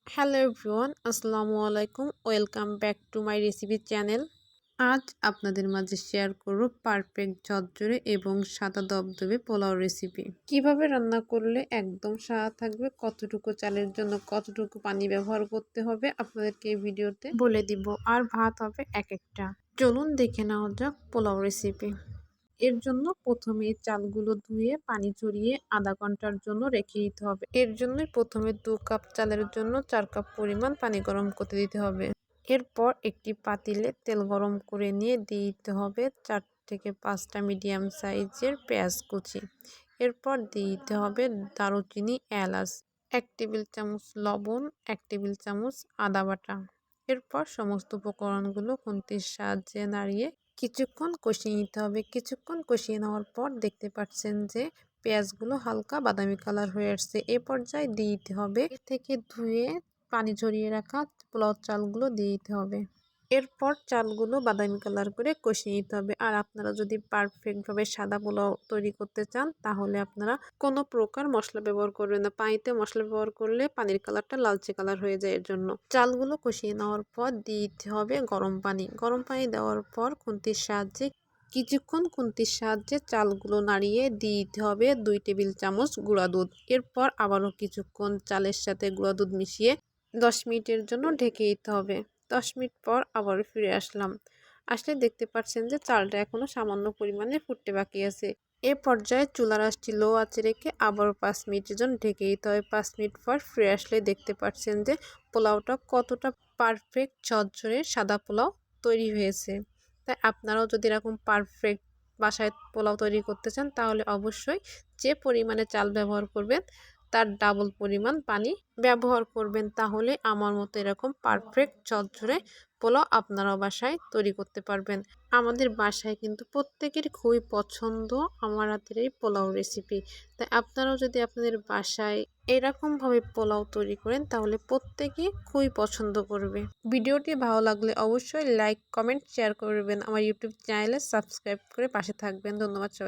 Hello everyone, আসসালামু আলাইকুম। Welcome back to my recipe channel. আজ আপনাদের মাঝে শেয়ার করব পারফেক্ট ঝরঝরে এবং সাদা দবদবে পোলাও রেসিপি। কিভাবে রান্না করলে একদম সাদা থাকবে, কতটুকু চালের জন্য কতটুকু পানি ব্যবহার করতে হবে আপনাদেরকে এই ভিডিওতে বলে দিব। আর ভাত হবে এক একটা। চলুন দেখে নেওয়া যাক পোলাও রেসিপি। এর জন্য প্রথমে চালগুলো ধুয়ে পানি ঝরিয়ে আধা ঘন্টার জন্য রেখে দিতে হবে। এর জন্য প্রথমে 2 কাপ চালের জন্য 4 কাপ পরিমাণ পানি গরম করতে দিতে হবে। এরপর একটি পাতিলে তেল গরম করে নিয়ে দিয়ে দিতে হবে 4 থেকে 5টা মিডিয়াম সাইজের পেঁয়াজ কুচি। এরপর দিয়ে দিতে হবে দারুচিনি, এলাচ, 1 টেবিল চামচ লবণ, 1 টেবিল চামচ আদা বাটা। এরপর সমস্ত উপকরণগুলো খুন্তির সাহায্যে নাড়িয়ে কিছুক্ষণ কষিয়ে নিতে হবে। কিছুক্ষণ কষিয়ে নেওয়ার পর দেখতে পাচ্ছেন যে পেঁয়াজগুলো হালকা বাদামি কালার হয়ে আসছে। এ পর্যায়ে দিয়ে দিতে হবে থেকে ধুয়ে পানি ঝরিয়ে রাখা পোলাও চালগুলো দিয়ে দিতে হবে। এরপর চালগুলো বাদামি কালার করে কষিয়ে নিতে হবে। আর আপনারা যদি পারফেক্টভাবে সাদা পোলাও তৈরি করতে চান তাহলে আপনারা কোনো প্রকার মশলা ব্যবহার করবেন না। পানিতে মশলা ব্যবহার করলে পানির কালারটা লালচে কালার হয়ে যায়। এর জন্য চালগুলো কষিয়ে নেওয়ার পর দিয়ে দিতে হবে গরম পানি। গরম পানি দেওয়ার পর খুন্তির সাহায্যে চালগুলো নাড়িয়ে দিয়ে দিতে হবে 2 টেবিল চামচ গুঁড়া দুধ। এরপর আবারও কিছুক্ষণ চালের সাথে গুঁড়া দুধ মিশিয়ে 10 মিনিটের জন্য ঢেকে দিতে হবে। 10 মিনিট পর আবার ফিরে আসলে দেখতে পাচ্ছেন যে চালটা এখনো সামান্য পরিমাণে ফুটতে বাকি আছে। এ পর্যায়ে চুলার আঁচটি লো আঁচে রেখে আবারও 5 মিনিটের জন্য ঢেকে দিতে হবে। 5 মিনিট পর ফিরে আসলে দেখতে পাচ্ছেন যে পোলাওটা কতটা পারফেক্ট ঝরঝরে সাদা পোলাও তৈরি হয়েছে। তাই আপনারাও যদি এরকম পারফেক্ট বাসায় পোলাও তৈরি করতে চান তাহলে অবশ্যই যে পরিমাণে চাল ব্যবহার করবেন তার ডাবল পরিমাণ পানি ব্যবহার করবেন। তাহলে আমার মতো এরকম পারফেক্ট ঝরঝরে পোলাও আপনারাও বাসায় তৈরি করতে পারবেন। আমাদের বাসায় কিন্তু প্রত্যেকের খুবই পছন্দ আমার হাতের এই পোলাও রেসিপি। তাই আপনারাও যদি আপনাদের বাসায় এরকমভাবে পোলাও তৈরি করেন তাহলে প্রত্যেকেই খুবই পছন্দ করবে। ভিডিওটি ভালো লাগলে অবশ্যই লাইক, কমেন্ট, শেয়ার করবেন। আমার ইউটিউব চ্যানেলে সাবস্ক্রাইব করে পাশে থাকবেন। ধন্যবাদ সবাই।